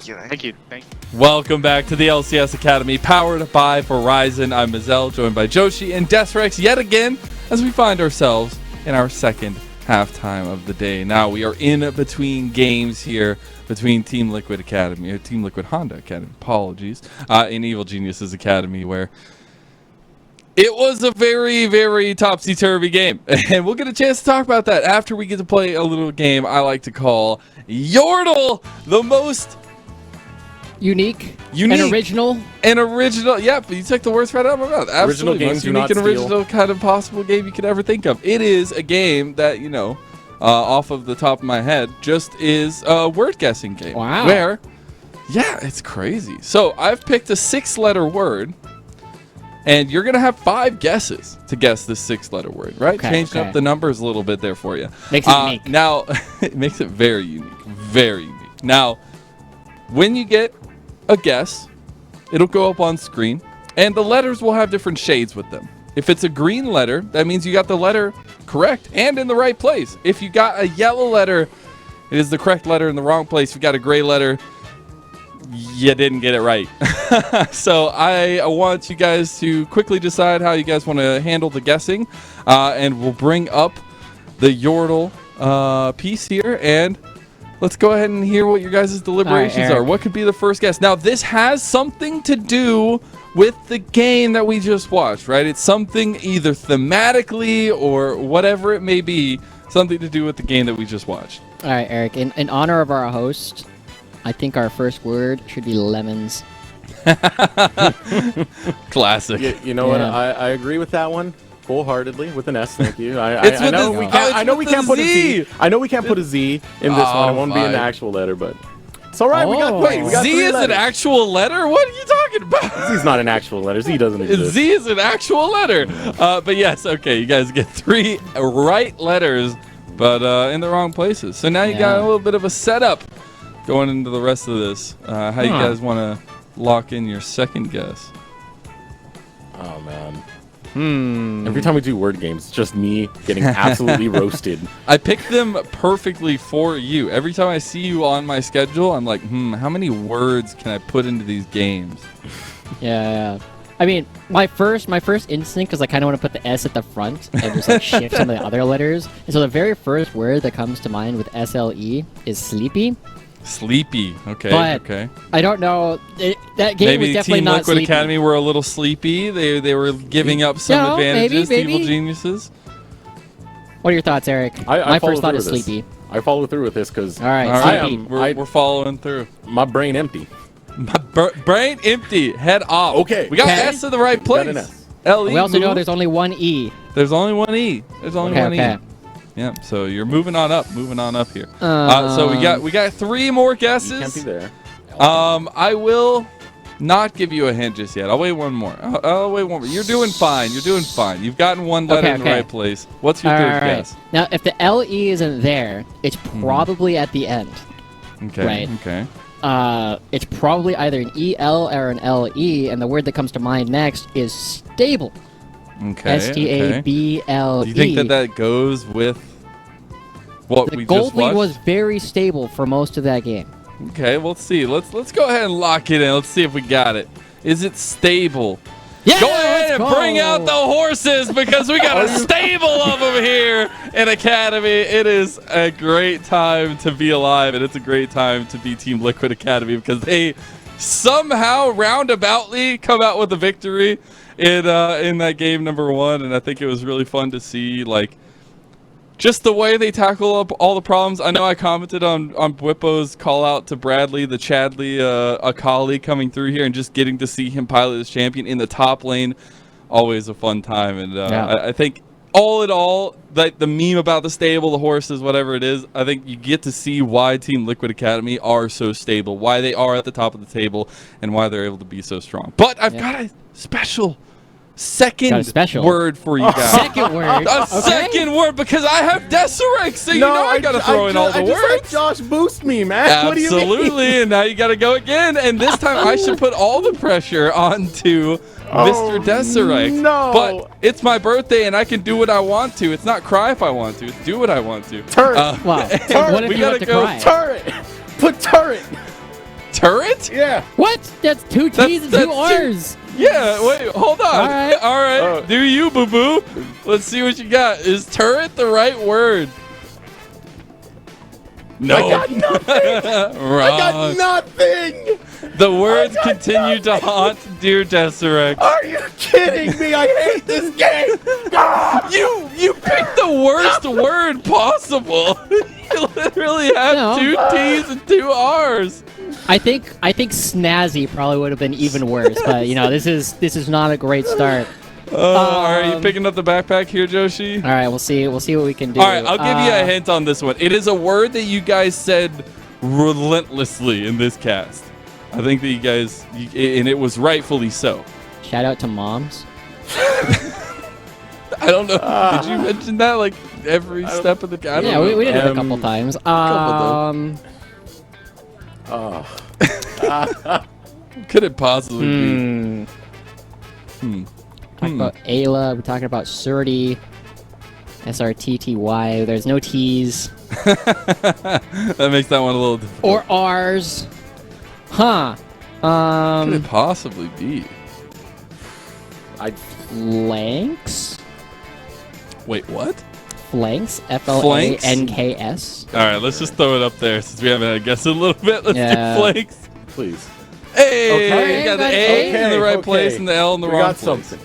Thank you. Welcome back to the LCS Academy, powered by Verizon. I'm Mazel, joined by Joshi and Desrex yet again as we find ourselves in our second halftime of the day. Now we are in between games here between Team Liquid Academy, or Team Liquid Honda Academy, apologies, and Evil Geniuses Academy, where it was a very, very topsy-turvy game. And we'll get a chance to talk about that after we get to play a little game I like to call Yordle, the most unique and original. Yep, you took the words right out of my mouth. Absolutely, most unique and original kind of possible game you could ever think of. It is a game that, you know, off of the top of my head, just is a word guessing game. Wow. Where, yeah, it's crazy. So I've picked a 6-letter word, and you're going to have 5 guesses to guess this 6-letter word, right? Changing up the numbers a little bit there for you. Makes it unique. Now, it makes it very unique. Very unique. Now, when you get a guess, it'll go up on screen, and the letters will have different shades with them. If it's a green letter, that means you got the letter correct and in the right place. If you got a yellow letter, it is the correct letter in the wrong place. If you got a gray letter, you didn't get it right. So I want you guys to quickly decide how you guys want to handle the guessing, and we'll bring up the Yordle piece here, and let's go ahead and hear what your guys' deliberations are. What could be the first guess? Now, this has something to do with the game that we just watched, right? It's something either thematically or whatever it may be, something to do with the game that we just watched. All right, Eric, in honor of our host, I think our first word should be lemons. Classic. You know what? I agree with that one wholeheartedly with an S. Thank you. I know we can't put a Z. I know we can't put a Z in this one. It won't be an actual letter, but it's all right. We got Z is an actual letter? What are you talking about? Z is not an actual letter. Z doesn't exist. Z is an actual letter. But yes, okay, you guys get 3 right letters, but in the wrong places. So now you got a little bit of a setup going into the rest of this. How you guys want to lock in your second guess? Oh, man. Every time we do word games, it's just me getting absolutely roasted. I picked them perfectly for you. Every time I see you on my schedule, I'm like, how many words can I put into these games? Yeah. I mean, my first instinct is I kind of want to put the S at the front and just like shift some of the other letters. And so the very first word that comes to mind with SLE is sleepy. Sleepy. Okay. But okay. I don't know. That game was definitely not sleepy. Maybe Team Liquid Academy were a little sleepy. They were giving up some advantages to Evil Geniuses. What are your thoughts, Eric? My first thought is sleepy. I follow through with this because all right, we're following through. My brain empty. My brain empty. Head off. Okay. We got S in the right place. L-E. We also know there's only one E. There's only one E. There's only one E. Yeah, so you're moving on up here. So we got 3 more guesses. You can't be there. I will not give you a hint just yet. I'll wait one more. I'll wait one more. You're doing fine. You've gotten 1 letter in the right place. What's your third guess? Now, if the LE isn't there, it's probably at the end. Okay. Right. Okay. It's probably either an EL or an LE, and the word that comes to mind next is stable. Okay. STABLE. Do you think that goes with what we just watched? The Goldly was very stable for most of that game. Okay, let's see. Let's go ahead and lock it in. Let's see if we got it. Is it stable? Yeah, go ahead and bring out the horses because we got a stable of them here in Academy. It is a great time to be alive, and it's a great time to be Team Liquid Academy because they somehow roundaboutly come out with a victory in that game number 1, and I think it was really fun to see just the way they tackle up all the problems. I know I commented on Bwippo's call out to Bradley, the Chadley Akali coming through here, and just getting to see him pilot his champion in the top lane, always a fun time. And I think all in all, like the meme about the stable, the horses, whatever it is, I think you get to see why Team Liquid Academy are so stable, why they are at the top of the table, and why they're able to be so strong. But I've got a special second word for you guys. Second word. Second word because I have Desiree, so you know I gotta throw in all the words. Let Josh boost me, man. Absolutely. What do you mean? And now you gotta go again, and this time I should put all the pressure onto Mr. Desiree. No. But it's my birthday and I can do what I want to. It's not cry if I want to. It's do what I want to. Turret. Wow. What if you want to cry? Turret. Put turret. Turret? Yeah. What? That's 2 T's and 2 R's. Yeah, wait, hold on. All right. All right. Do you, boo-boo? Let's see what you got. Is turret the right word? No. I got nothing. Wrong. I got nothing. The words continue to haunt dear Desiree. Are you kidding me? I hate this game. You picked the worst word possible. You literally have 2 T's and 2 R's. I think snazzy probably would have been even worse, but you know, this is not a great start. Are you picking up the backpack here, Joshi? All right, we'll see what we can do. All right, I'll give you a hint on this one. It is a word that you guys said relentlessly in this cast. I think that you guys, and it was rightfully so. Shout out to moms. I don't know. Did you mention that like every step of the game? Yeah, we did it a couple times. Could it possibly be? Talking about Ayla, we're talking about Surdy, SRTTY. There's no T's. That makes that one a little difficult. Or R's. Huh. What could it possibly be? Flanks? Wait, what? Flanks? FLANKS? All right, let's just throw it up there since we haven't had a guess in a little bit. Let's do flanks. Please. Hey, Okay. you got the A in the right place and the L in the wrong place. Something.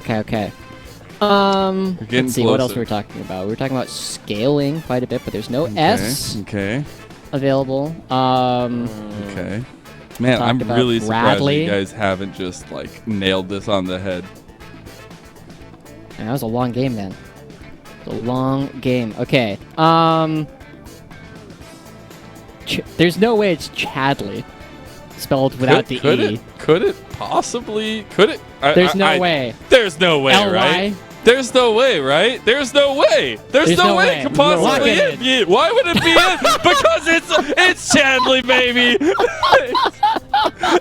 Okay. getting Let's see, what else closer. we were talking about? We were talking about scaling quite a bit, but there's no S Okay. available. Okay. Man, Talked I'm about really surprised Bradley. you guys haven't just like nailed this on the head. Man, that was a long game, man. It was a long game. Okay. There's no way it's Chadley. Spelled without the E. Could it possibly? Could it? There's no way. There's no way, LY? right? There's no way, right? There's no way. There's no way it could possibly be it. Why would it be it? Because it's Chadley, baby.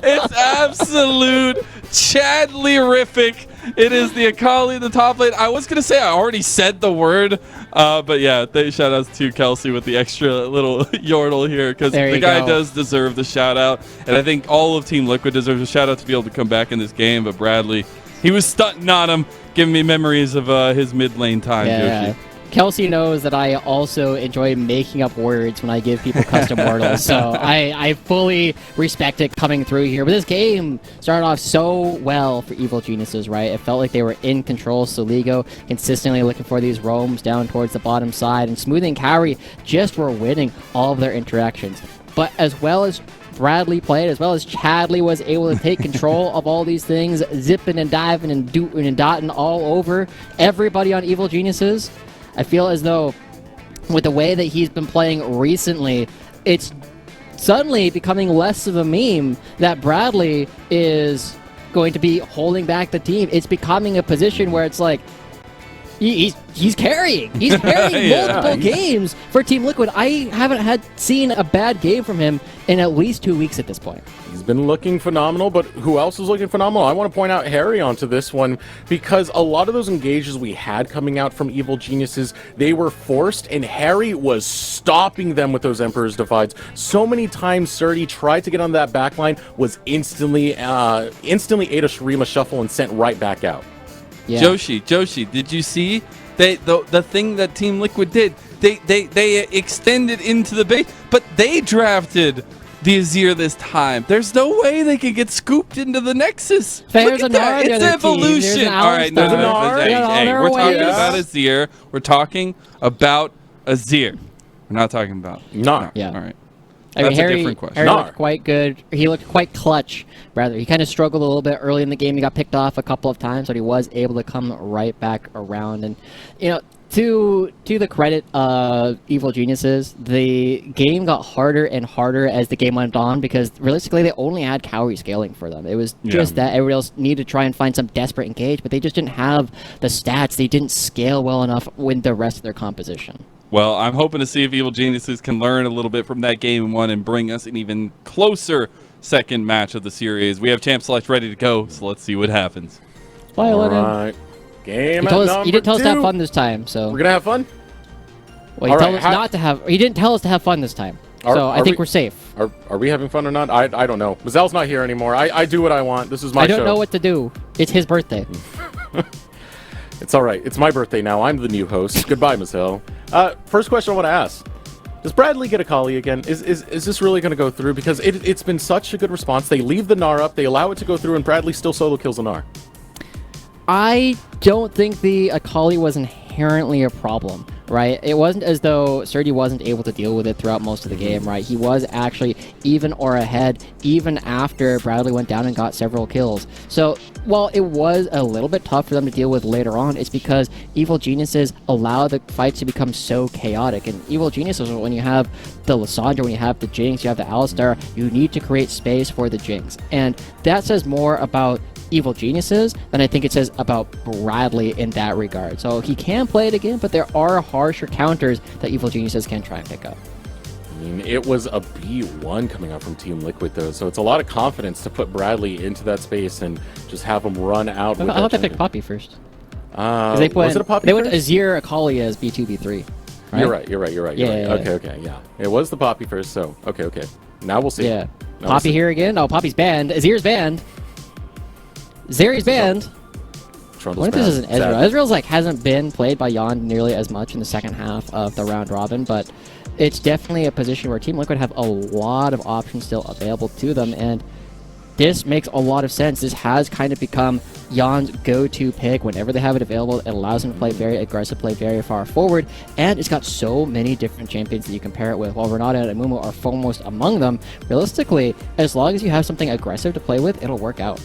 It's absolute Chadley-rific. It is the Akali in the top lane. I was gonna say I already said the word, but yeah, shout outs to Kelsey with the extra little yordle here because the guy does deserve the shout out, and I think all of Team Liquid deserves a shout out to be able to come back in this game. But Bradley, he was stunting on him, giving me memories of his mid lane time. Yeah. Yoshi. Kelsey knows that I also enjoy making up words when I give people custom wordles, so I fully respect it coming through here. But this game started off so well for Evil Geniuses, right? It felt like they were in control. Soligo consistently looking for these roams down towards the bottom side, and Smoothie and Kaori just were winning all of their interactions. But as well as Bradley played, as well as Chadley was able to take control of all these things, zipping and diving and dooting and dotting all over everybody on Evil Geniuses. I feel as though with the way that he's been playing recently, it's suddenly becoming less of a meme that Bradley is going to be holding back the team. It's becoming a position where it's like, he's carrying. He's carrying multiple games for Team Liquid. I haven't seen a bad game from him in at least 2 weeks at this point. He's been looking phenomenal, but who else is looking phenomenal? I want to point out Harry onto this one because a lot of those engages we had coming out from Evil Geniuses, they were forced, and Harry was stopping them with those Emperor's Divides. So many times Surdy tried to get on that backline, was instantly ate a Shurima shuffle and sent right back out. Yeah. Joshi, did you see the thing that Team Liquid did? They extended into the base, but they drafted the Azir this time. There's no way they could get scooped into the Nexus. There's Look at that. It's evolution. All right, no, hey, we're talking about Azir. We're talking about Azir. We're not talking about Gnar. Yeah. All right. I mean, That's a different question. Harry looked quite good. He looked quite clutch, rather. He kind of struggled a little bit early in the game. He got picked off a couple of times, but he was able to come right back around. And, you know, to the credit of Evil Geniuses, the game got harder and harder as the game went on because, realistically, they only had Kaori scaling for them. It was just that everybody else needed to try and find some desperate engage, but they just didn't have the stats. They didn't scale well enough with the rest of their composition. Well, I'm hoping to see if Evil Geniuses can learn a little bit from that game one and bring us an even closer second match of the series. We have Champ Select ready to go, so let's see what happens. Bye, All right. Game he didn't tell us to have fun this time, so... We're going to have fun? Well, he told us not to have... He didn't tell us to have fun this time, so I think we're safe. Are we having fun or not? I don't know. Mazelle's not here anymore. I do what I want. This is my show. I don't know what to do. It's his birthday. It's all right. It's my birthday now. I'm the new host. Goodbye, Mazelle. First question I want to ask. Does Bradley get a Kali again? Is this really going to go through? Because it's been such a good response. They leave the Gnar up. They allow it to go through, and Bradley still solo kills the Gnar. I don't think the Akali was inherently a problem, right? It wasn't as though Sergi wasn't able to deal with it throughout most of the game, right? He was actually even or ahead even after Bradley went down and got several kills. So while it was a little bit tough for them to deal with later on, it's because Evil Geniuses allow the fights to become so chaotic. And Evil Geniuses, when you have the Lissandra, when you have the Jinx, you have the Alistar, you need to create space for the Jinx. And that says more about Evil Geniuses than I think it says about Bradley in that regard. So he can play it again, but there are harsher counters that Evil Geniuses can try and pick up. I mean, it was a B1 coming out from Team Liquid, though, so it's a lot of confidence to put Bradley into that space and just have him run out. I thought they picked Poppy first. Was it a Poppy They first? went Azir, Akali as B2, B3. Right? You're right. Yeah. Okay, yeah. It was the Poppy first, so okay. Now we'll see. Yeah. Now Poppy we'll see. here again. Oh, Poppy's banned. Azir's banned. Zeri's banned. What if this is an Ezreal? Ezreal's hasn't been played by Yon nearly as much in the second half of the round robin, but it's definitely a position where Team Liquid have a lot of options still available to them, and this makes a lot of sense. This has kind of become Yon's go-to pick whenever they have it available. It allows him to play very aggressive, play very far forward, and it's got so many different champions that you can pair it with. While Renata and Amumu are foremost among them, realistically, as long as you have something aggressive to play with, it'll work out.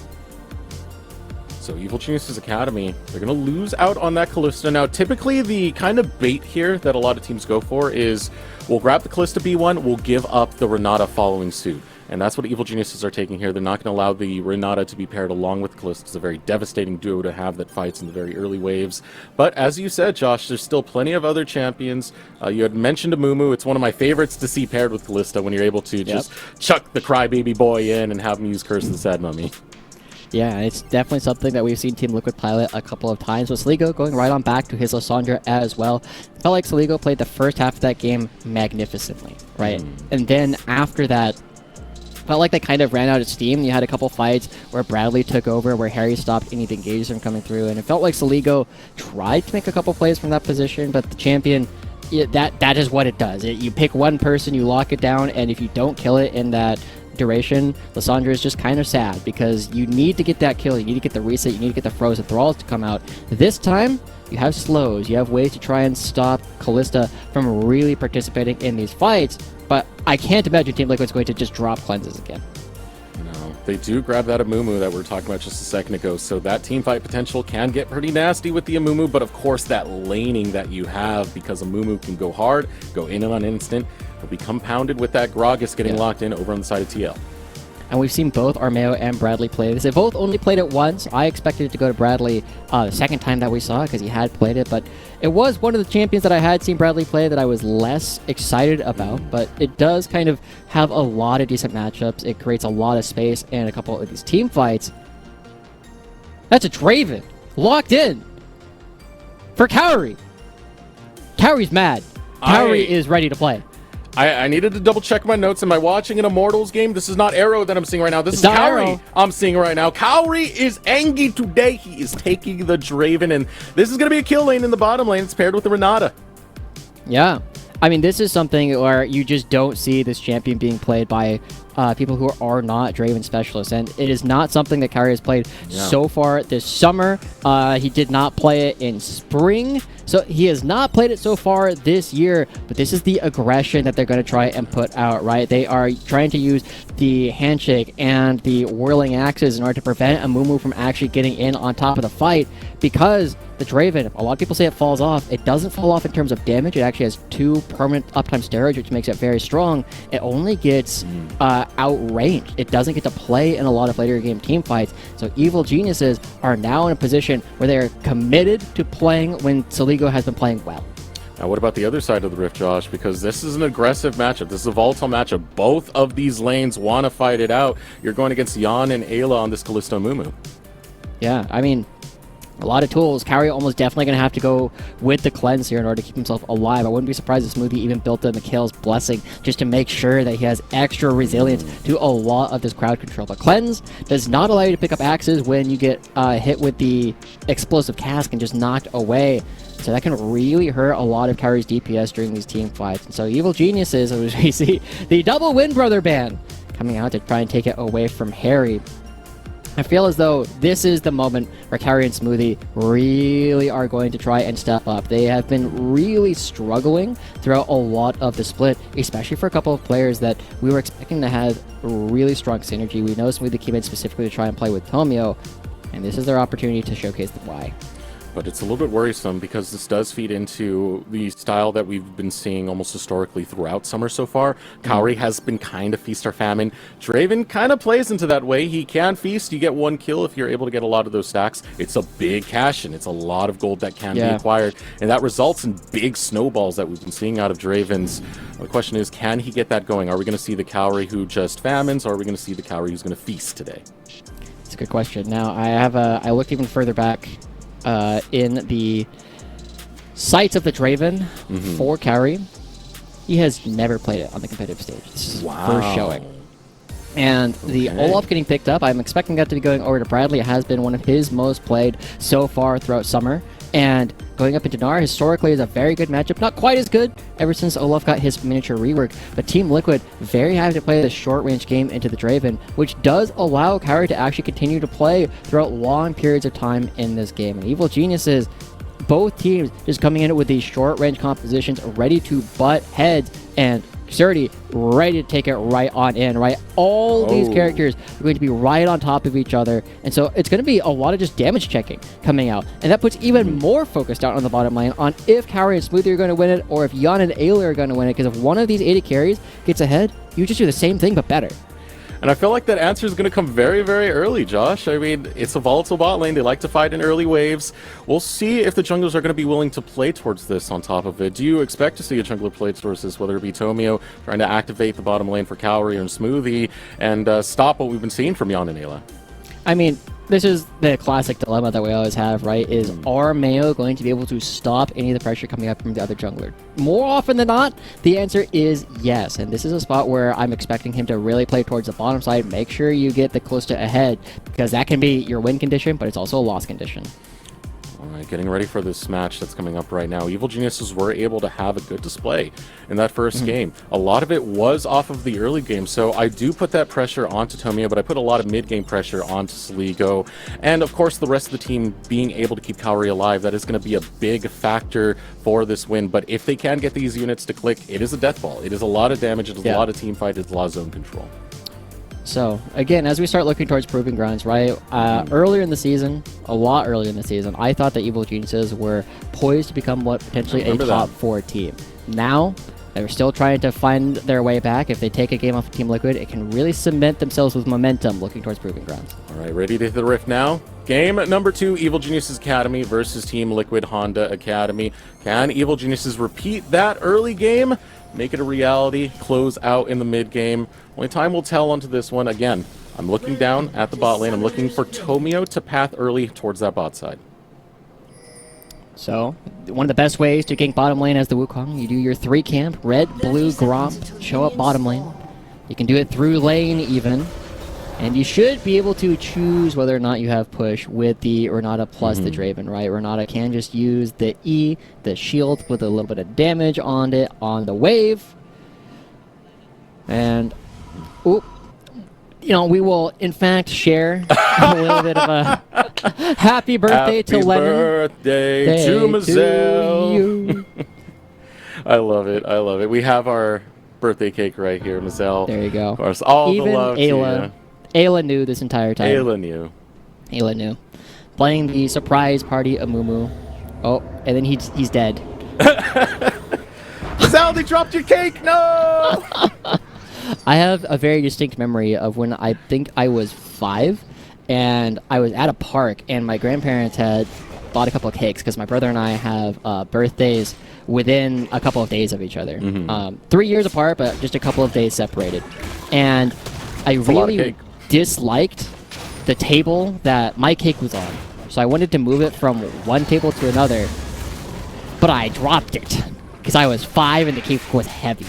So Evil Geniuses Academy, they're going to lose out on that Kalista. Now, typically the kind of bait here that a lot of teams go for is we'll grab the Kalista B1, we'll give up the Renata following suit. And that's what Evil Geniuses are taking here. They're not going to allow the Renata to be paired along with Kalista. It's a very devastating duo to have that fights in the very early waves. But as you said, Josh, there's still plenty of other champions. You had mentioned Amumu. It's one of my favorites to see paired with Kalista when you're able to just chuck the crybaby boy in and have him use Curse of the Sad Mummy. Yeah, it's definitely something that we've seen Team Liquid pilot a couple of times, with Sligo going right on back to his Lissandra as well. Felt like Sligo played the first half of that game magnificently, right? And then after that, felt like they kind of ran out of steam. You had a couple fights where Bradley took over, where Harry stopped any engages from coming through, and it felt like Sligo tried to make a couple plays from that position, but the champion, that is what it does. You pick one person, you lock it down, and if you don't kill it in that duration, Lissandra is just kind of sad because you need to get that kill, you need to get the reset, you need to get the frozen thralls to come out. This time, you have slows, you have ways to try and stop Kalista from really participating in these fights, but I can't imagine Team Liquid's going to just drop cleanses again. No, they do grab that Amumu that we were talking about just a second ago, so that team fight potential can get pretty nasty with the Amumu, but of course that laning that you have, because Amumu can go hard, go in on an instant, will be compounded with that Gragas getting locked in over on the side of TL. And we've seen both Armeo and Bradley play this. They both only played it once. I expected it to go to Bradley the second time that we saw it because he had played it, but it was one of the champions that I had seen Bradley play that I was less excited about, but it does kind of have a lot of decent matchups. It creates a lot of space and a couple of these team fights. That's a Draven locked in for Cowrie. Cowrie's mad. Cowrie is ready to play. I needed to double check my notes. Am I watching an Immortals game? This is not Arrow that I'm seeing right now. This is Cowrie I'm seeing right now. Cowrie is angry today. He is taking the Draven, and this is going to be a kill lane in the bottom lane. It's paired with the Renata. Yeah. I mean, this is something where you just don't see this champion being played by people who are not Draven specialists, and it is not something that Cowrie has played so far this summer. He did not play it in spring, so he has not played it so far this year, but this is the aggression that they're going to try and put out, right? They are trying to use the handshake and the whirling axes in order to prevent Amumu from actually getting in on top of the fight, because the Draven, a lot of people say it falls off. It doesn't fall off in terms of damage. It actually has 2 permanent uptime steroids, which makes it very strong. It only gets outranged. It doesn't get to play in a lot of later game team fights. So Evil Geniuses are now in a position where they're committed to playing when Saligo has been playing well. Now, what about the other side of the rift, Josh? Because this is an aggressive matchup. This is a volatile matchup. Both of these lanes want to fight it out. You're going against Yan and Ayla on this Kalista Amumu. Yeah, I mean, A lot of tools. Kauri almost definitely going to have to go with the cleanse here in order to keep himself alive. I wouldn't be surprised if Smoothie even built in Mikhail's blessing just to make sure that he has extra resilience to a lot of this crowd control. But cleanse does not allow you to pick up axes when you get hit with the explosive cask and just knocked away. So that can really hurt a lot of Kauri's DPS during these team fights. And so Evil Geniuses, as we see the double Wind Brother ban coming out to try and take it away from Harry. I feel as though this is the moment where Kauri and Smoothie really are going to try and step up. They have been really struggling throughout a lot of the split, especially for a couple of players that we were expecting to have really strong synergy. We know Smoothie came in specifically to try and play with Tomio, and this is their opportunity to showcase the why. But it's a little bit worrisome because this does feed into the style that we've been seeing almost historically throughout summer so far. Kauri has been kind of feast or famine. Draven kind of plays into that way. He can feast. You get one kill if you're able to get a lot of those stacks. It's a big cash-in. It's a lot of gold that can be acquired. And that results in big snowballs that we've been seeing out of Dravens. The question is, can he get that going? Are we going to see the Kauri who just famines, or are we going to see the Kauri who's going to feast today? It's a good question. Now, I looked even further back in the sights of the Draven for Kauri. He has never played it on the competitive stage. This is his first showing. And the Olaf getting picked up, I'm expecting that to be going over to Bradley. It has been one of his most played so far throughout summer. And going up into Dinar historically is a very good matchup. Not quite as good ever since Olaf got his miniature rework. But Team Liquid very happy to play this short-range game into the Draven, which does allow Kauri to actually continue to play throughout long periods of time in this game. And Evil Geniuses, both teams just coming in with these short-range compositions ready to butt heads, and Surdy ready to take it right on in, right? All these characters are going to be right on top of each other, and so it's going to be a lot of just damage checking coming out, and that puts even more focus down on the bottom lane on if Kauri and Smoothie are going to win it, or if Jan and Ayla are going to win it, because if one of these 80 carries gets ahead, you just do the same thing but better. And I feel like that answer is going to come very, very early, Josh. I mean, it's a volatile bot lane. They like to fight in early waves. We'll see if the junglers are going to be willing to play towards this on top of it. Do you expect to see a jungler play towards this, whether it be Tomio trying to activate the bottom lane for Kauri and Smoothie and stop what we've been seeing from Jan and Ayla? I mean, this is the classic dilemma that we always have, right? Is are Mayo going to be able to stop any of the pressure coming up from the other jungler? More often than not, the answer is yes. And this is a spot where I'm expecting him to really play towards the bottom side. Make sure you get the close to ahead, because that can be your win condition, but it's also a loss condition. Alright, getting ready for this match that's coming up right now. Evil Geniuses were able to have a good display in that first game. A lot of it was off of the early game, so I do put that pressure onto Tomio, but I put a lot of mid-game pressure onto Sligo. And of course, the rest of the team being able to keep Kauri alive, that is going to be a big factor for this win. But if they can get these units to click, it is a death ball. It is a lot of damage, it is a lot of team fight, it's a lot of zone control. So, again, as we start looking towards Proving Grounds, right, earlier in the season, a lot earlier in the season, I thought that Evil Geniuses were poised to become what potentially a top 4 team. Now, they're still trying to find their way back. If they take a game off of Team Liquid, it can really cement themselves with momentum looking towards Proving Grounds. All right, ready to hit the rift now? Game number 2, Evil Geniuses Academy versus Team Liquid Honda Academy. Can Evil Geniuses repeat that early game? Make it a reality, close out in the mid game. Only time will tell onto this one. Again, I'm looking down at the bot lane. I'm looking for Tomio to path early towards that bot side. So, one of the best ways to gank bottom lane as the Wukong, you do your 3 camp, red, blue, Gromp, show up bottom lane. You can do it through lane even. And you should be able to choose whether or not you have push with the Renata plus the Draven, right? Renata can just use the E, the shield, with a little bit of damage on it on the wave. And, you know, we will, in fact, share a little bit of a happy birthday to Lennon. Happy birthday to Mazel. I love it. I love it. We have our birthday cake right here, Mazel. There you go. Of course, all even the love Ayla, to you. Ayla knew this entire time. Ayla knew. Ayla knew. Playing the surprise party of Mumu. Oh, and then he's dead. Mazel, they dropped your cake! No! I have a very distinct memory of when I think I was 5, and I was at a park, and my grandparents had bought a couple of cakes, because my brother and I have birthdays within a couple of days of each other. 3 years apart, but just a couple of days separated. And I really disliked the table that my cake was on so I wanted to move it from one table to another, but I dropped it because I was 5 and the cake was heavy.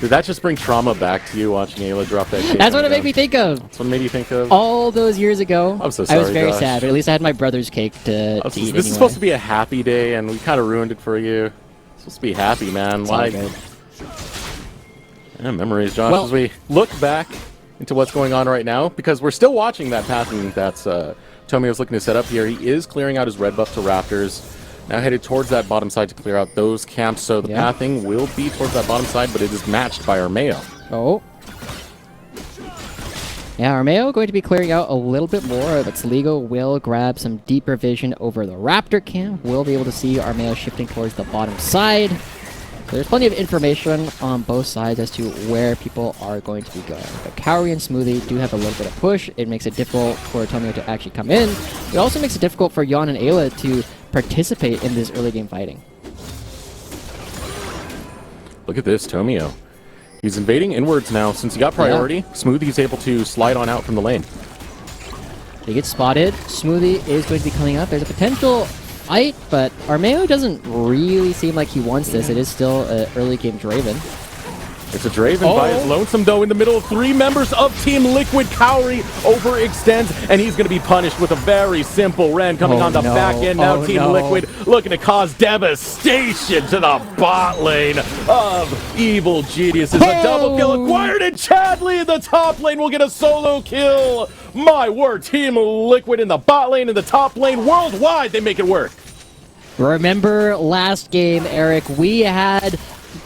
Did that just bring trauma back to you watching Ayla drop that cake? That's what it made me think of. That's what it made you think of? All those years ago. I'm so sorry, I was very Josh. sad, but at least I had my brother's cake to eat anyway. This is supposed to be a happy day, and we kind of ruined it for you. It's supposed to be happy, man. Like, yeah, memories, Josh, Well, as we look back into what's going on right now, because we're still watching that pathing that's Tomio's looking to set up here. He is clearing out his red buff to Raptors. Now headed towards that bottom side to clear out those camps, so the pathing will be towards that bottom side, but it is matched by Armeo. Oh. Yeah, Armeo going to be clearing out a little bit more, but Saligo will grab some deeper vision over the Raptor camp. We'll be able to see Armeo shifting towards the bottom side. So there's plenty of information on both sides as to where people are going to be going. But Kaori and Smoothie do have a little bit of push. It makes it difficult for Tomio to actually come in. It also makes it difficult for Yon and Ayla to participate in this early game fighting. Look at this, Tomio. He's invading inwards now. Since he got priority, Smoothie's able to slide on out from the lane. They get spotted. Smoothie is going to be coming up. There's a potential fight, but Armeo doesn't really seem like he wants this. It is still an early game Draven. It's a Draven by his lonesome, though, in the middle of 3 members of Team Liquid. Kaori overextends, and he's going to be punished with a very simple Ren coming on the back end. Now Team Liquid looking to cause devastation to the bot lane of Evil Geniuses. A double kill acquired, and Chadley in the top lane will get a solo kill. My word, Team Liquid in the bot lane, in the top lane, worldwide, they make it work. Remember last game, Eric, we had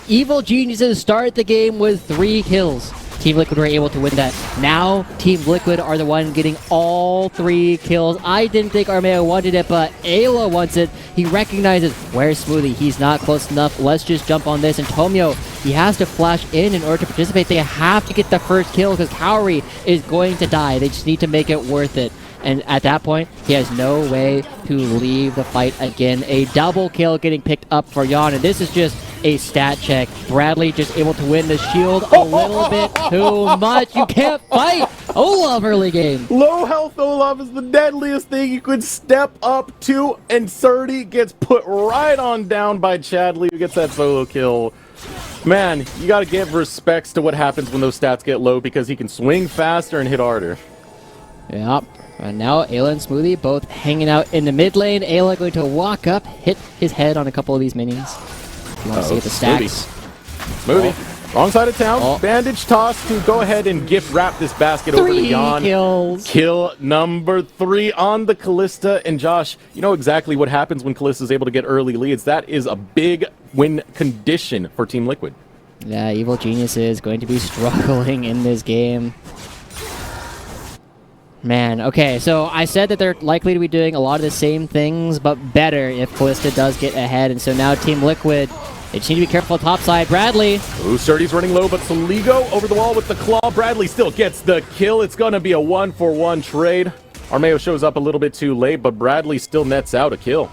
Evil Geniuses start the game with 3 kills. Team Liquid were able to win that. Now, Team Liquid are the one getting all 3 kills. I didn't think Armeo wanted it, but Ayla wants it. He recognizes, where's Smoothie? He's not close enough. Let's just jump on this. And Tomio, he has to flash in order to participate. They have to get the first kill because Kaori is going to die. They just need to make it worth it. And at that point, he has no way to leave the fight again. A double kill getting picked up for Yon, and this is just a stat check. Bradley just able to win the shield a little bit too much. You can't fight Olaf early game. Low health Olaf is the deadliest thing you could step up to, and Surdy gets put right on down by Chadley, who gets that solo kill. Man, you gotta give respects to what happens when those stats get low, because he can swing faster and hit harder. Yep. And now Ayla and Smoothie both hanging out in the mid lane. Ayla going to walk up, hit his head on a couple of these minions. You want to see the stacks. Smoothie. Wrong side of town. Bandage toss to go ahead and gift wrap this basket over to Yon. 3 kills. Kill number 3 on the Kalista. And Josh, you know exactly what happens when Kalista is able to get early leads. That is a big win condition for Team Liquid. Yeah, Evil Genius is going to be struggling in this game. Man, okay, so I said that they're likely to be doing a lot of the same things, but better if Kalista does get ahead. And so now Team Liquid, they just need to be careful topside. Bradley. Ooh, Surdy's running low, but Saligo over the wall with the claw. Bradley still gets the kill. It's going to be a 1-for-1 trade. Armeo shows up a little bit too late, but Bradley still nets out a kill.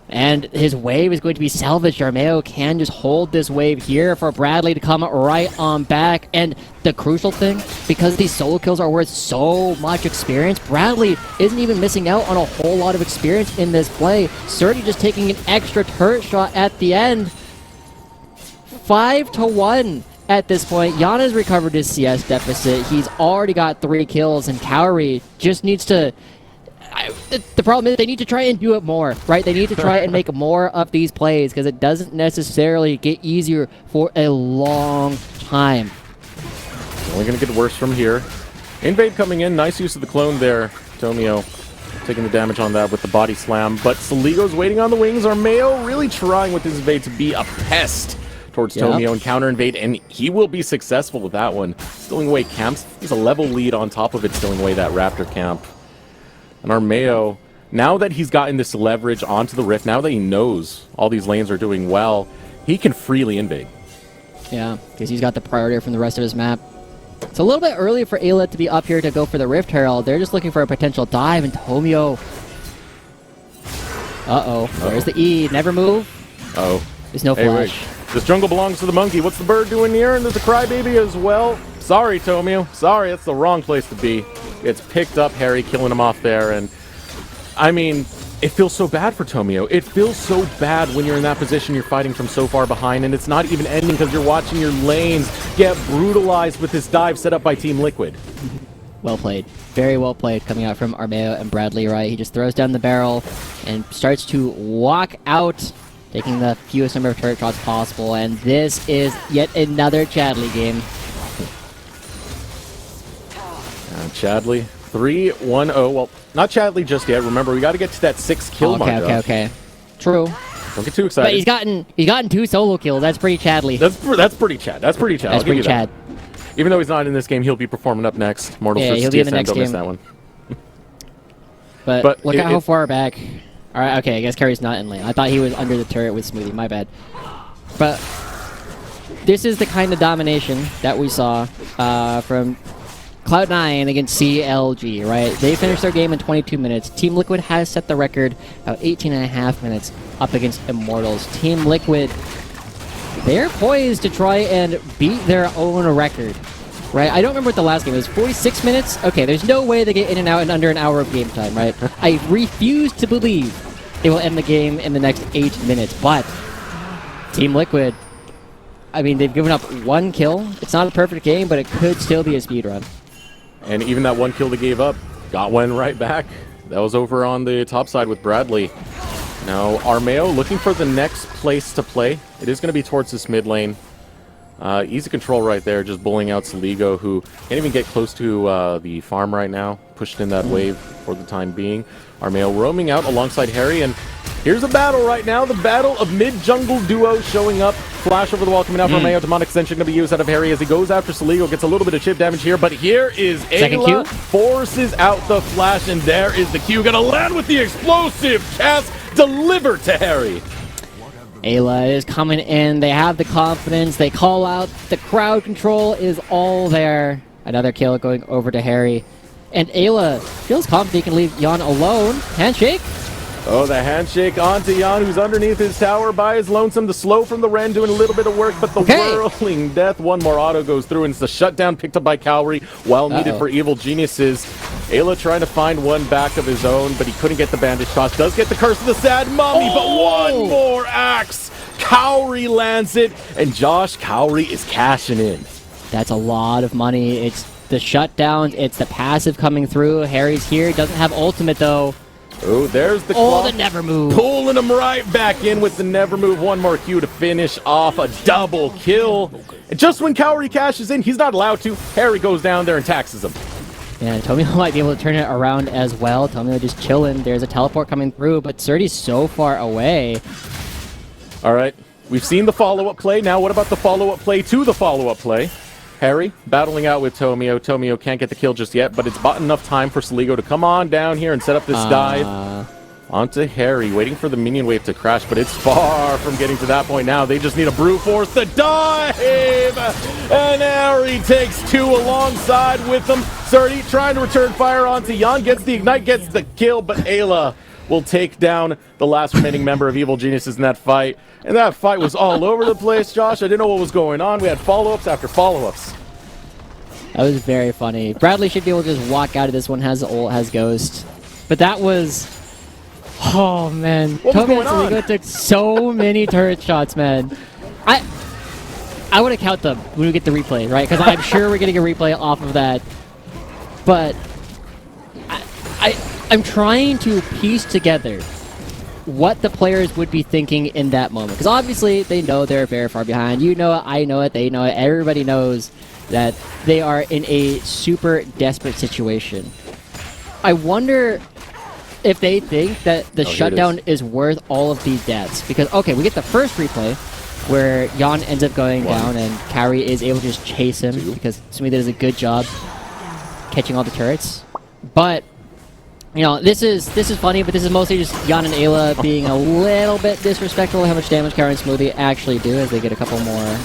And his wave is going to be salvaged. Armeo can just hold this wave here for Bradley to come right on back. And the crucial thing, because these solo kills are worth so much experience, Bradley isn't even missing out on a whole lot of experience in this play. Surdy just taking an extra turret shot at the end. 5-1 at this point. Yon has recovered his CS deficit. He's already got 3 kills, and Kaori just needs to... The problem is they need to try and do it more, right? They need to try and make more of these plays because it doesn't necessarily get easier for a long time. Only going to get worse from here. Invade coming in. Nice use of the clone there. Tomio taking the damage on that with the body slam. But Saligo's waiting on the wings. Armeo really trying with his invade to be a pest towards Tomio and counter invade, and he will be successful with that one. Stealing away camps. He's a level lead on top of it, stealing away that Raptor camp. And Armeo, now that he's gotten this leverage onto the Rift, now that he knows all these lanes are doing well, he can freely invade. Yeah, because he's got the priority from the rest of his map. It's a little bit early for Ayla to be up here to go for the Rift Herald. They're just looking for a potential dive, and Tomio... Uh-oh. Where's the E? Never move? Uh-oh. There's no flash. Wait. This jungle belongs to the monkey. What's the bird doing here? And there's a crybaby as well. Sorry, Tomio. Sorry, that's the wrong place to be. It's picked up Harry, killing him off there, and I mean, it feels so bad for Tomio. It feels so bad when you're in that position, you're fighting from so far behind, and it's not even ending because you're watching your lanes get brutalized with this dive set up by Team Liquid. Well played. Very well played coming out from Armeo and Bradley, right? He just throws down the barrel and starts to walk out, taking the fewest number of turret shots possible, and this is yet another Chadley game. Chadley, 3-1-0. Well, not Chadley just yet. Remember, we got to get to that 6 kill mark. Okay. True. Don't get too excited. But he's gotten 2 solo kills. That's pretty Chadley. That's pretty Chad. That's pretty Chad. That's pretty Chad. Even though he's not in this game, he'll be performing up next. Mortals Yeah, versus he'll be in the TSM. next Don't miss game. that one. But look at how far back. All right, okay, I guess Carrie's not in lane. I thought he was under the turret with Smoothie. My bad. But this is the kind of domination that we saw from Cloud9 against CLG, right? They finished their game in 22 minutes. Team Liquid has set the record about 18.5 minutes up against Immortals. Team Liquid, they're poised to try and beat their own record, right? I don't remember what the last game was. 46 minutes? Okay, there's no way they get in and out in under an hour of game time, right? I refuse to believe they will end the game in the next 8 minutes, but Team Liquid, I mean, they've given up 1 kill. It's not a perfect game, but it could still be a speed run. And even that 1 kill they gave up, got one right back. That was over on the top side with Bradley. Now, Armeo looking for the next place to play. It is going to be towards this mid lane. Easy control right there, just bullying out Saligo, who can't even get close to the farm right now. Pushed in that wave for the time being. Armeo roaming out alongside Harry, and here's a battle right now. The battle of mid-jungle duo showing up. Flash over the wall coming out from Armeo. Demonic Extension going to be used out of Harry as he goes after Saligo. Gets a little bit of chip damage here, but here is Ayla. Forces out the flash, and there is the Q. Going to land with the explosive cast delivered to Harry. Ayla is coming in. They have the confidence. They call out. The crowd control is all there. Another kill going over to Harry. And Ayla feels confident he can leave Jan alone. Handshake. Oh, the handshake onto Jan, who's underneath his tower by his lonesome. The slow from the Ren doing a little bit of work, but the whirling death. One more auto goes through, and it's the shutdown picked up by Cowrie, while needed for Evil Geniuses. Ayla trying to find one back of his own, but he couldn't get the bandage toss. Does get the curse of the sad mummy, but one more axe. Cowrie lands it, and Josh Cowrie is cashing in. That's a lot of money. It's the shutdowns. It's the passive coming through. Harry's here. Doesn't have ultimate, though. Oh, there's the claw. The never move. Pulling him right back in with the never move. One more Q to finish off a double kill. And just when Cowrie cashes in, he's not allowed to. Harry goes down there and taxes him. Yeah, Tomio might be able to turn it around as well. Tomio just chilling. There's a teleport coming through, but Surdy's so far away. All right, we've seen the follow-up play. Now what about the follow-up play to the follow-up play? Harry battling out with Tomio. Tomio can't get the kill just yet, but it's bought enough time for Saligo to come on down here and set up this dive. Onto Harry, waiting for the minion wave to crash, but it's far from getting to that point now. They just need a brute force to dive! And Harry takes 2 alongside with them. Surdy trying to return fire onto Jan, gets the ignite, gets the kill, but Ayla will take down the last remaining member of Evil Geniuses in that fight. And that fight was all over the place, Josh. I didn't know what was going on. We had follow-ups after follow-ups. That was very funny. Bradley should be able to just walk out of this one, has ult, has ghost. But that was... Oh, man. What was going on? Saligo took so many turret shots, man. I want to count them when we get the replay, right? Because I'm sure we're getting a replay off of that. But I'm trying to piece together what the players would be thinking in that moment. Because obviously, they know they're very far behind. You know it, I know it, they know it. Everybody knows that they are in a super desperate situation. I wonder if they think that the shutdown is worth all of these deaths. Because, okay, we get the first replay where Jan ends up going down and Cowrie is able to just chase him because Sumi does a good job catching all the turrets. But, you know, this is funny, but this is mostly just Jan and Ayla being a little bit disrespectful how much damage Cowrie and Smoothie actually do as they get a couple more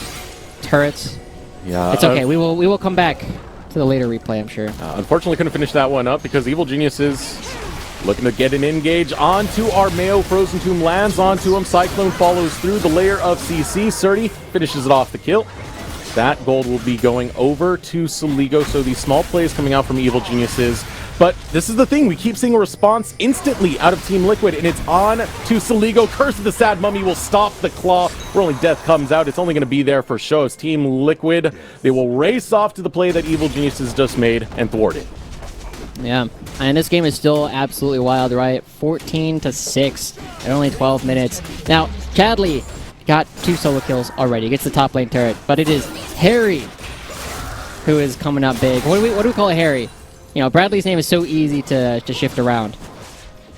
turrets. Yeah, it's okay. We will come back to the later replay, I'm sure. Unfortunately, couldn't finish that one up because Evil Geniuses looking to get an engage onto Armeo. Frozen Tomb lands onto him. Cyclone follows through the layer of CC. Surdy finishes it off the kill. That gold will be going over to Saligo. So these small plays coming out from Evil Geniuses But this is the thing, we keep seeing a response instantly out of Team Liquid, and it's on to Saligo. Curse of the Sad Mummy will stop the claw. Rolling Death comes out. It's only going to be there for show. As Team Liquid, they will race off to the play that Evil Geniuses just made and thwart it. Yeah, and this game is still absolutely wild, right? 14-6 in only 12 minutes. Now, Chadley got 2 solo kills already. He gets the top lane turret, but it is Harry who is coming up big. What do we call it, Harry? You know, Bradley's name is so easy to shift around.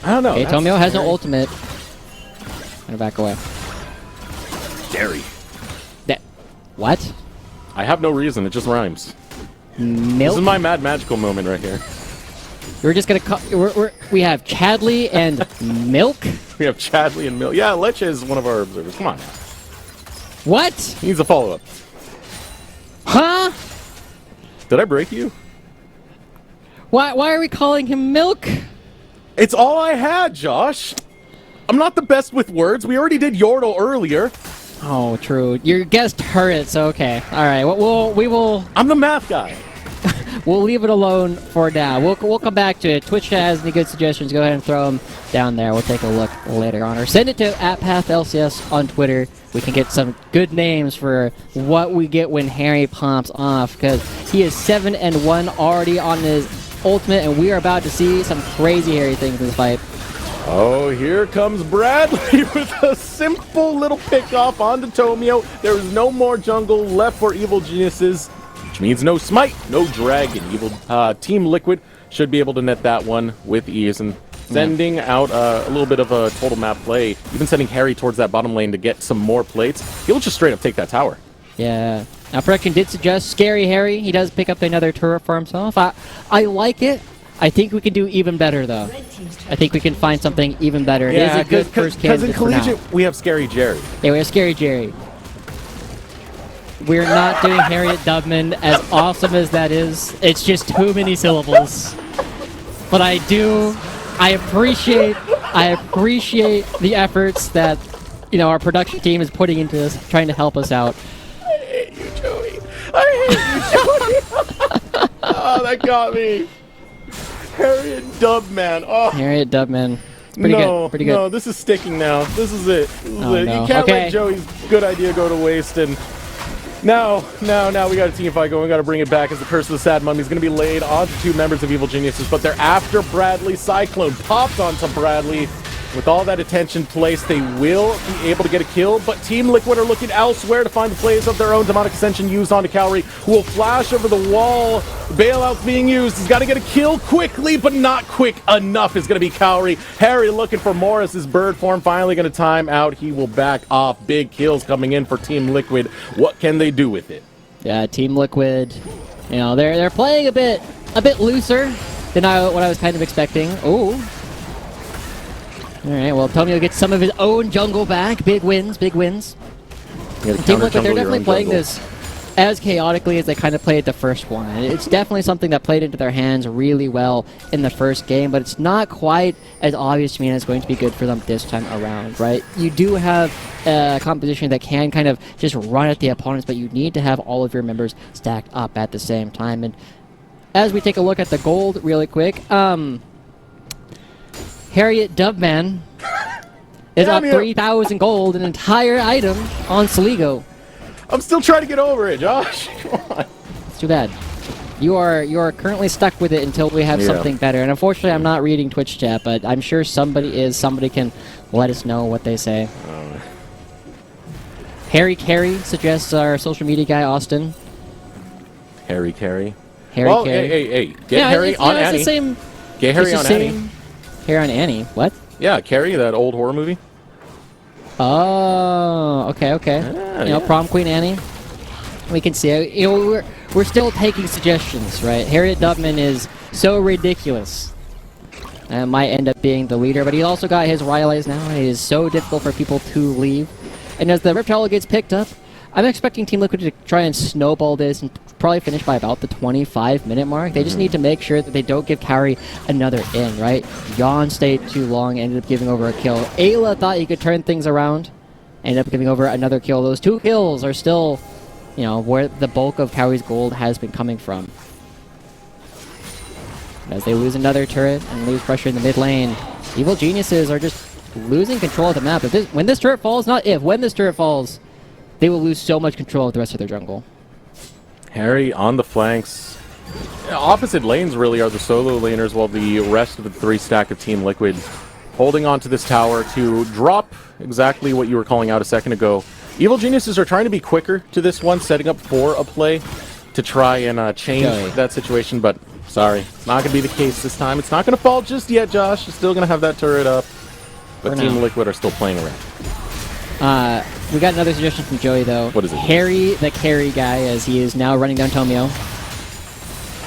I don't know. Okay, Tomio has no ultimate. Gonna back away. Dairy. What? I have no reason. It just rhymes. Milk? This is my mad magical moment right here. We're just gonna we have Chadley and Milk? We have Chadley and Mill. Yeah, Leche is one of our observers. Come on now. What? He needs a follow-up. Huh? Did I break you? Why are we calling him Milk? It's all I had, Josh. I'm not the best with words. We already did Yordle earlier. Oh, true. You guessed turrets. Okay. All right. We will. I'm the math guy. We'll leave it alone for now. We'll come back to it. Twitch has any good suggestions, go ahead and throw them down there. We'll take a look later on. Or send it to @PathLCS on Twitter. We can get some good names for what we get when Harry pops off, because he is 7-1 already on his ultimate, and we are about to see some crazy Harry things in this fight. Oh, here comes Bradley with a simple little pick-off onto Tomio. There is no more jungle left for Evil Geniuses, which means no smite, no dragon. Team Liquid should be able to net that one with ease, and sending out a little bit of a total map play, even sending Harry towards that bottom lane to get some more plates. He'll just straight up take that tower. Yeah. Now, Production did suggest Scary Harry. He does pick up another turret for himself. I like it. I think we can do even better, though. I think we can find something even better. It is a good first candidate because in Collegiate, we have Scary Jerry. Yeah, we have Scary Jerry. We're not doing Harriet Dubman, as awesome as that is. It's just too many syllables. But I appreciate the efforts that, you know, our production team is putting into this, trying to help us out. I hate you, Joey. I hate you, Joey. Oh, that got me. Harriet Dubman. Oh. Harriet Dubman. Pretty good. No, this is sticking now. This is it. No. You can't let Joey's good idea go to waste. And now we got a team fight going. We got to bring it back, as the Curse of the Sad Mummy is going to be laid onto 2 members of Evil Geniuses, but they're after Bradley. Cyclone popped onto Bradley. With all that attention placed, they will be able to get a kill, but Team Liquid are looking elsewhere to find the plays of their own. Demonic Ascension used onto Cowrie, who will flash over the wall. Bailout's being used. He's got to get a kill quickly, but not quick enough is going to be Cowrie. Harry looking for more as his bird form finally going to time out. He will back off. Big kills coming in for Team Liquid. What can they do with it? Yeah, Team Liquid, you know, they're playing a bit looser than what I was kind of expecting. Ooh. Alright, well, Tomio gets some of his own jungle back. Big wins. Team Liquid, they're definitely playing this as chaotically as they kind of played the first one. And it's definitely something that played into their hands really well in the first game, but it's not quite as obvious to me, and it's going to be good for them this time around, right? You do have a composition that can kind of just run at the opponents, but you need to have all of your members stacked up at the same time. And as we take a look at the gold really quick, Harriet Dubman is up 3,000 gold, an entire item on Saligo. I'm still trying to get over it, Josh. Come on. It's too bad. You are currently stuck with it until we have something better. And unfortunately, I'm not reading Twitch chat, but I'm sure somebody is. Somebody can let us know what they say. Harry Carey suggests our social media guy, Austin. Harry Carey? Harry Carey. Hey. Get Harry on Annie. It's the same. Get Harry on Annie. Harry on Annie. What? Yeah, Carrie, that old horror movie. Oh, okay. Prom Queen Annie. We can see it. You know, we're still taking suggestions, right? Harriet Dubman is so ridiculous. And might end up being the leader, but he also got his Rylays now, and it is so difficult for people to leave. And as the Reptile gets picked up, I'm expecting Team Liquid to try and snowball this and probably finish by about the 25-minute mark. They just need to make sure that they don't give Cowrie another in, right? Yon stayed too long, ended up giving over a kill. Ayla thought he could turn things around, ended up giving over another kill. Those 2 kills are still, you know, where the bulk of Cowrie's gold has been coming from. As they lose another turret and lose pressure in the mid lane, Evil Geniuses are just losing control of the map. When this turret falls, when this turret falls, they will lose so much control of the rest of their jungle. Harry on the flanks. Opposite lanes really are the solo laners, while the rest of the 3 stack of Team Liquid holding on to this tower to drop exactly what you were calling out a second ago. Evil Geniuses are trying to be quicker to this one, setting up for a play to try and change that situation, but sorry, it's not going to be the case this time. It's not going to fall just yet, Josh. You're still going to have that turret up, but Team Liquid are still playing around. We got another suggestion from Joey, though. What is it? Harry, the carry guy, as he is now running down Tomio.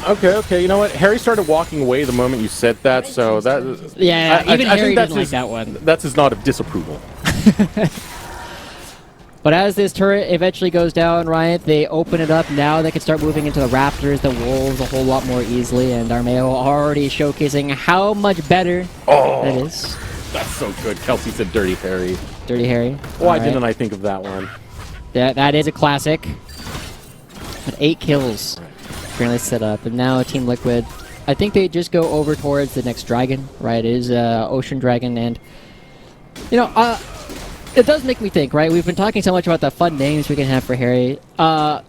Okay, you know what? Harry started walking away the moment you said that, so that... Yeah, even I Harry think that's doesn't like that one. That's his nod of disapproval. But as this turret eventually goes down, right, they open it up. Now they can start moving into the Raptors, the Wolves, a whole lot more easily, and Armeo already showcasing how much better that is. That's so good. Kelsey said Dirty Harry. Dirty Harry. Why didn't I think of that one? That is a classic. But 8 kills currently set up, and now Team Liquid, I think they just go over towards the next dragon, right? It is Ocean Dragon, and you know, it does make me think, right? We've been talking so much about the fun names we can have for Harry.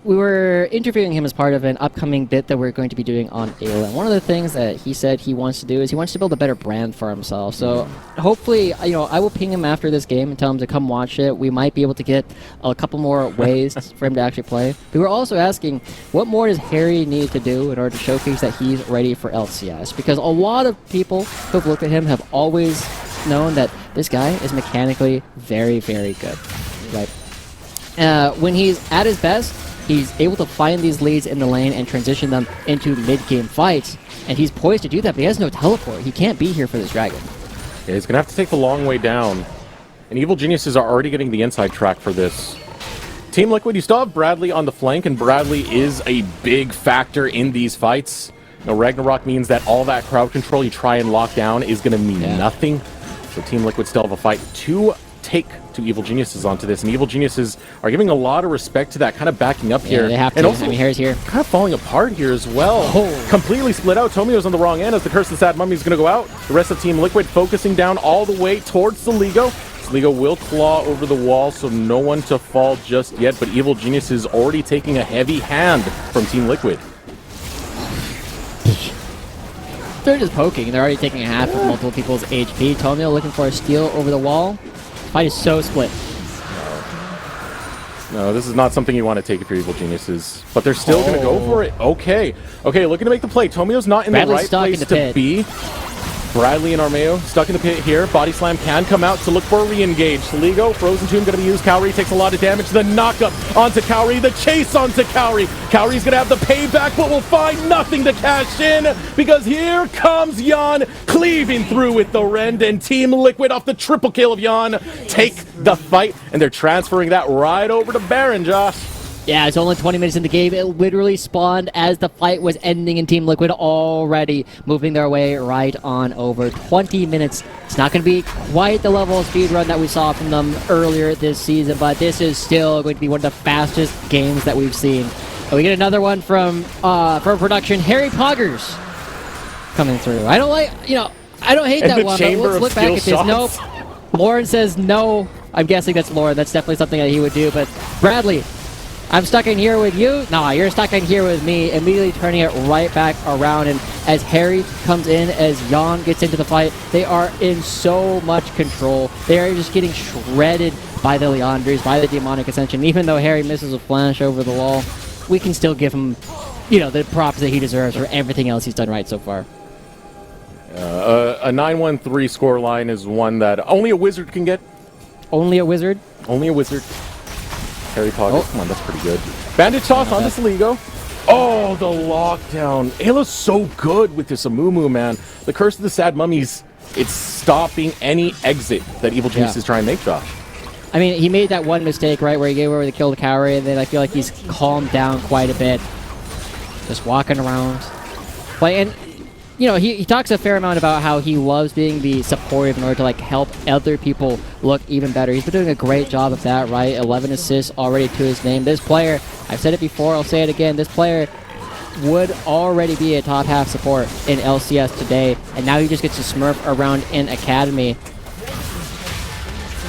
We were interviewing him as part of an upcoming bit that we're going to be doing on ALA. And one of the things that he said he wants to do is he wants to build a better brand for himself. So hopefully, you know, I will ping him after this game and tell him to come watch it. We might be able to get a couple more ways for him to actually play. We were also asking, what more does Harry need to do in order to showcase that he's ready for LCS? Because a lot of people who have looked at him have always known that this guy is mechanically very, very good, right? When he's at his best, he's able to find these leads in the lane and transition them into mid-game fights, and he's poised to do that, but he has no teleport. He can't be here for this dragon. Yeah, he's going to have to take the long way down, and Evil Geniuses are already getting the inside track for this. Team Liquid, you still have Bradley on the flank, and Bradley is a big factor in these fights. You know, Ragnarok means that all that crowd control you try and lock down is going to mean nothing. So Team Liquid still have a fight to take to Evil Geniuses onto this, and Evil Geniuses are giving a lot of respect to that, kind of backing up here. They have to. And also, I mean, Harry's here. Kind of falling apart here as well. Completely split out. Tomio's on the wrong end as the Curse of the Sad Mummy is going to go out. The rest of Team Liquid focusing down all the way towards the Ligo. Ligo will claw over the wall, so no one to fall just yet, but Evil Geniuses already taking a heavy hand from Team Liquid. They're just poking. They're already taking half of multiple people's HP. Tomio looking for a steal over the wall. Fight is so split. No, this is not something you want to take if you're Evil Geniuses. But they're still going to go for it. Okay, looking to make the play. Tomio's not in Bradley's the right place to be. Bradley and Armeo stuck in the pit here. Body Slam can come out to look for a re-engage. Ligo, Frozen Tomb going to be used. Cowrie takes a lot of damage. The knockup onto Cowrie. The chase onto Cowrie. Cowrie's going to have the payback, but will find nothing to cash in because here comes Jan cleaving through with the Rend, and Team Liquid off the triple kill of Jan take the fight, and they're transferring that right over to Baron, Josh. Yeah, it's only 20 minutes in the game. It literally spawned as the fight was ending, and Team Liquid already moving their way right on over. 20 minutes. It's not going to be quite the level of speedrun that we saw from them earlier this season, but this is still going to be one of the fastest games that we've seen. And we get another one from production, Harry Poggers coming through. I don't hate that one, but let's look back at this. Nope. Lauren says no. I'm guessing that's Lauren. That's definitely something that he would do, but Bradley, I'm stuck in here with you? Nah, you're stuck in here with me. Immediately turning it right back around, and as Harry comes in, as Jan gets into the fight, they are in so much control. They are just getting shredded by the Leanders, by the Demonic Ascension. Even though Harry misses a flash over the wall, we can still give him, the props that he deserves for everything else he's done right so far. A 9-1-3 scoreline is one that only a wizard can get. Only a wizard? Only a wizard. Harry Potter. Come on, that's pretty good. Bandage toss on this Ligo. Oh, the lockdown. Ayla's so good with this Amumu, man. The Curse of the Sad Mummies, it's stopping any exit that Evil Genius is trying to make, Josh. I mean, he made that one mistake, right, where he gave over the kill to Cowrie, and then I feel like he's calmed down quite a bit. Just walking around. And he talks a fair amount about how he loves being the supportive in order to help other people look even better. He's been doing a great job of that, right? 11 assists already to his name. This player, I've said it before, I'll say it again, this player would already be a top half support in LCS today, and now he just gets to smurf around in Academy.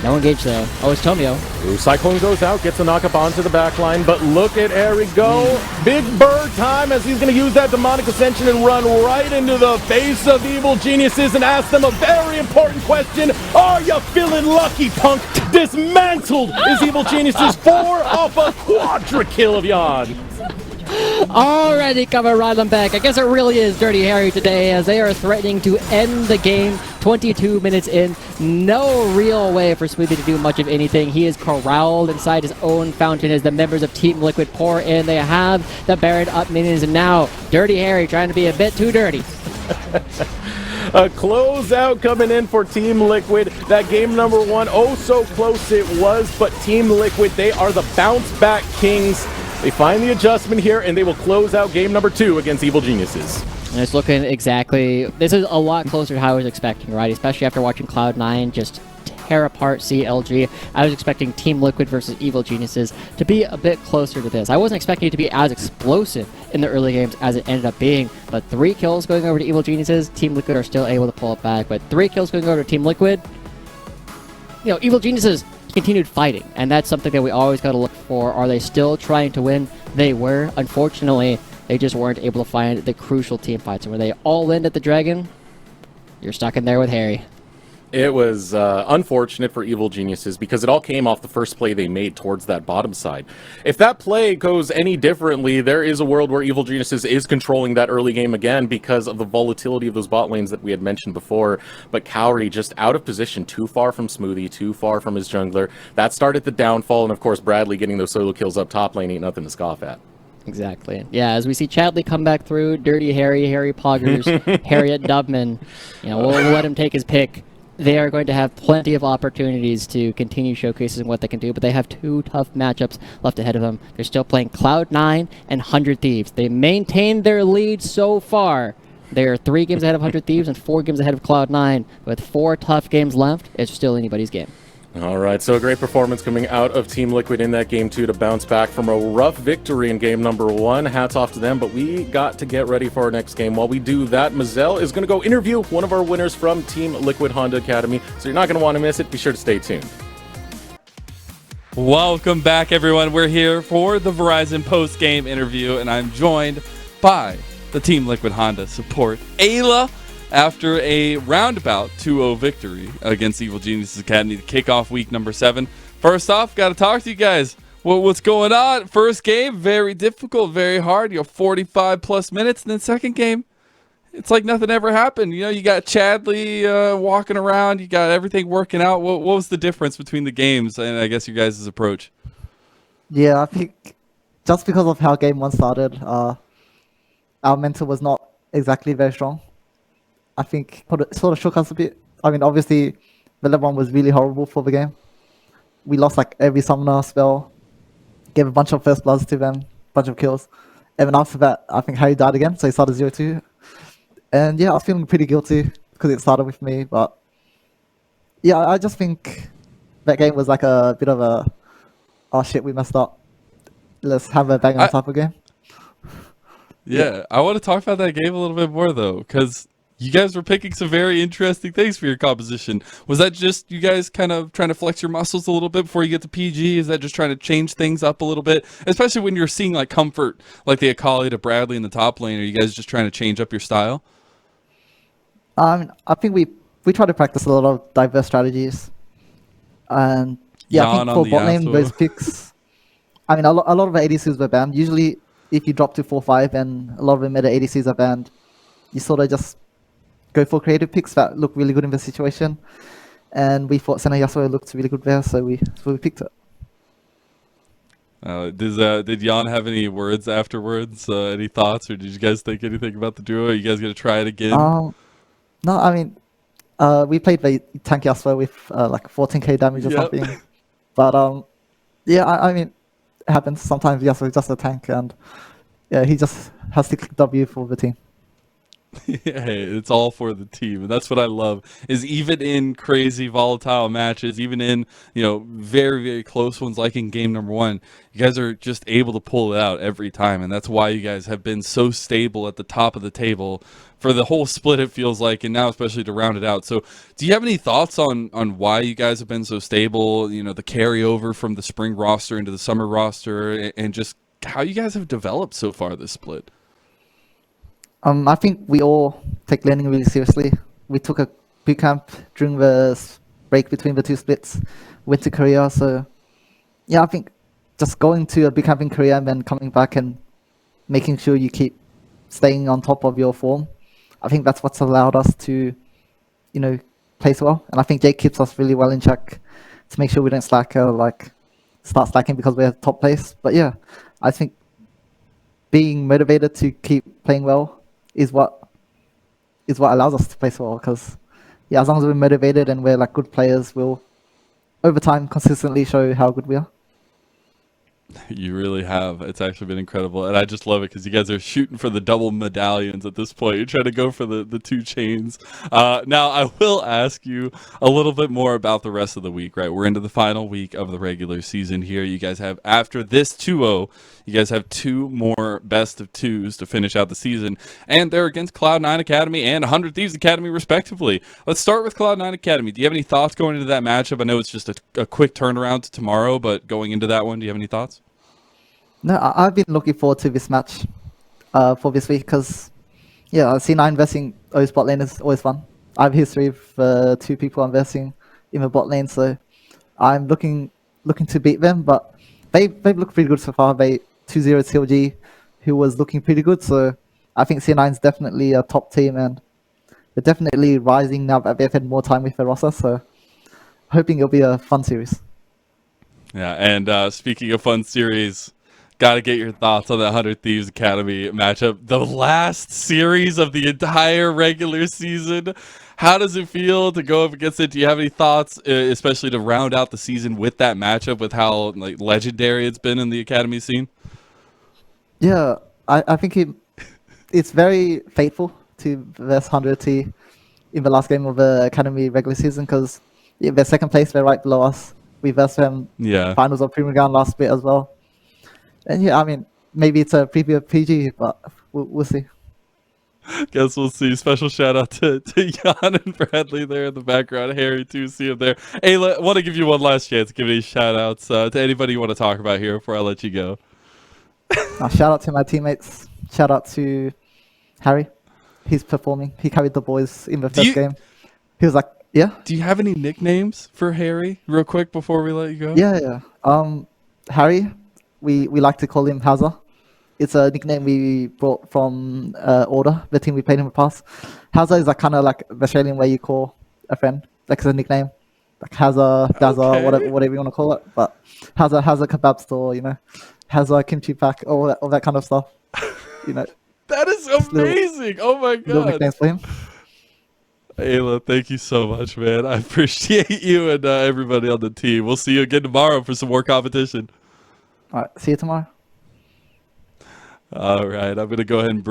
No engage though. Oh, it's Tomio. Ooh, Cyclone goes out, gets a knock-up onto the back line, but look at Harry go. Big bird time as he's going to use that demonic ascension and run right into the face of Evil Geniuses and ask them a very important question. Are you feeling lucky, punk? Dismantled is Evil Geniuses 4 off a quadra kill of Jan. Already coming right on back. I guess it really is Dirty Harry today as they are threatening to end the game 22 minutes in. No real way for Smoothie to do much of anything. He is corralled inside his own fountain as the members of Team Liquid pour in. They have the Baron up minions, and now Dirty Harry trying to be a bit too dirty. A closeout coming in for Team Liquid. That game number 1, oh so close it was, but Team Liquid, they are the bounce back kings. They find the adjustment here, and they will close out game number 2 against Evil Geniuses. And it's looking exactly... This is a lot closer to how I was expecting, right? Especially after watching Cloud9 just tear apart CLG. I was expecting Team Liquid versus Evil Geniuses to be a bit closer to this. I wasn't expecting it to be as explosive in the early games as it ended up being, but 3 kills going over to Evil Geniuses. Team Liquid are still able to pull it back, but 3 kills going over to Team Liquid. You know, Evil Geniuses continued fighting, and that's something that we always got to look for. Are they still trying to win? They were. Unfortunately, they just weren't able to find the crucial team fights. And were they all in at the Dragon? You're stuck in there with Harry. It was unfortunate for Evil Geniuses because it all came off the first play they made towards that bottom side. If that play goes any differently, there is a world where Evil Geniuses is controlling that early game again because of the volatility of those bot lanes that we had mentioned before. But Cowrie just out of position, too far from Smoothie, too far from his jungler. That started the downfall, and of course Bradley getting those solo kills up top lane ain't nothing to scoff at. Exactly. Yeah, as we see Chadley come back through, Dirty Harry, Harry Poggers, Harriet Dubman, you know, we'll let him take his pick. They are going to have plenty of opportunities to continue showcasing what they can do, but they have 2 tough matchups left ahead of them. They're still playing Cloud9 and 100 Thieves. They maintained their lead so far. They're 3 games ahead of 100 Thieves and 4 games ahead of Cloud9. With 4 tough games left, it's still anybody's game. All right, so a great performance coming out of Team Liquid in that game 2 to bounce back from a rough victory in game number 1. Hats off to them, but we got to get ready for our next game. While we do that, Mazel is going to go interview one of our winners from Team Liquid Honda Academy, so you're not going to want to miss it. Be sure to stay tuned. Welcome back, everyone. We're here for the Verizon post-game interview, and I'm joined by the Team Liquid Honda support, Ayla, after a roundabout 2-0 victory against Evil Geniuses Academy to kick off week number 7. First off, got to talk to you guys. What's going on? First game, very difficult, very hard. You have 45-plus minutes. And then second game, it's like nothing ever happened. You know, you got Chadley walking around. You got everything working out. What was the difference between the games and I guess your guys' approach? Yeah, I think just because of how game 1 started, our mental was not exactly very strong. I think it sort of shook us a bit. I mean, obviously, the level 1 was really horrible for the game. We lost like every summoner spell, gave a bunch of first bloods to them, bunch of kills. And then after that, I think Harry died again, so he started 0-2. And yeah, I was feeling pretty guilty because it started with me. But yeah, I just think that game was like a bit of a, oh shit, we messed up. Let's have a bang on type of game. Yeah, I want to talk about that game a little bit more, though, because you guys were picking some very interesting things for your composition. Was that just you guys kind of trying to flex your muscles a little bit before you get to PG? Is that just trying to change things up a little bit? Especially when you're seeing like comfort, like the Akali to Bradley in the top lane. Are you guys just trying to change up your style? I think we try to practice a lot of diverse strategies. And yeah, I think for bot lane, those picks, I mean, a lot of the ADCs were banned. Usually, if you drop to 4-5 and a lot of the meta ADCs are banned, you sort of just go for creative picks that look really good in the situation. And we thought Senna Yasuo looked really good there, so we picked it. Did Jan have any words afterwards? Any thoughts, or did you guys think anything about the duo? Are you guys gonna try it again? No, I mean, we played the tank Yasuo with like 14k damage or something. But yeah, I mean, it happens. Sometimes Yasuo is just a tank, and yeah, he just has to click W for the team. Hey, it's all for the team, and that's what I love. Is even in crazy volatile matches, even in very very close ones, like in game number 1, you guys are just able to pull it out every time, and that's why you guys have been so stable at the top of the table for the whole split. It feels like, and now especially to round it out. So, do you have any thoughts on why you guys have been so stable? The carryover from the spring roster into the summer roster, and just how you guys have developed so far this split. I think we all take learning really seriously. We took a boot camp during the break between the 2 splits, went to Korea. So, yeah, I think just going to a boot camp in Korea and then coming back and making sure you keep staying on top of your form, I think that's what's allowed us to, play so well. And I think Jake keeps us really well in check to make sure we don't start slacking because we're top place. But yeah, I think being motivated to keep playing well is what allows us to play so well. Because yeah, as long as we're motivated and we're like good players, we'll over time consistently show how good we are. You really have. It's actually been incredible, and I just love it because you guys are shooting for the double medallions at this point. You're trying to go for the 2 chains. Now, I will ask you a little bit more about the rest of the week, right? We're into the final week of the regular season here. You guys have, after this 2-0, you guys have 2 more best of 2s to finish out the season, and they're against Cloud9 Academy and 100 Thieves Academy, respectively. Let's start with Cloud9 Academy. Do you have any thoughts going into that matchup? I know it's just a quick turnaround to tomorrow, but going into that one, do you have any thoughts? No, I've been looking forward to this match for this week because, yeah, C9 versing O's bot lane is always fun. I have history of 2 people I'm versing in the bot lane, so I'm looking to beat them. But they've looked pretty good so far. They 2-0 CLG, who was looking pretty good. So I think C9 is definitely a top team, and they're definitely rising now that they've had more time with their roster. So hoping it'll be a fun series. Yeah, and speaking of fun series, got to get your thoughts on that 100 Thieves Academy matchup. The last series of the entire regular season. How does it feel to go up against it? Do you have any thoughts, especially to round out the season with that matchup, with how legendary it's been in the Academy scene? Yeah, I think it's very faithful to verse 100T in the last game of the Academy regular season because they're second place, they're right below us. We versed them finals of Premier Ground last bit as well. And yeah, I mean, maybe it's a preview of PG, but we'll see. Guess we'll see. Special shout out to Jan and Bradley there in the background. Harry too, see him there. Hey, I want to give you one last chance. Give any shout outs to anybody you want to talk about here before I let you go. Shout out to my teammates. Shout out to Harry. He's performing. He carried the boys in the first game. He was like, yeah. Do you have any nicknames for Harry, real quick, before we let you go? Yeah. Harry, we like to call him Hazza. It's a nickname we brought from Order, the team we played in the past. Hazza is kind of like the Australian way you call a friend. Like it's a nickname. Like Hazza, Dazza, whatever you want to call it. But Hazza kebab store, Hazza kimchi pack, all that kind of stuff. That is amazing. Oh my god. Little nicknames for him. Ayla, thank you so much, man. I appreciate you and everybody on the team. We'll see you again tomorrow for some more competition. All right, see you tomorrow. All right, I'm going to go ahead and bring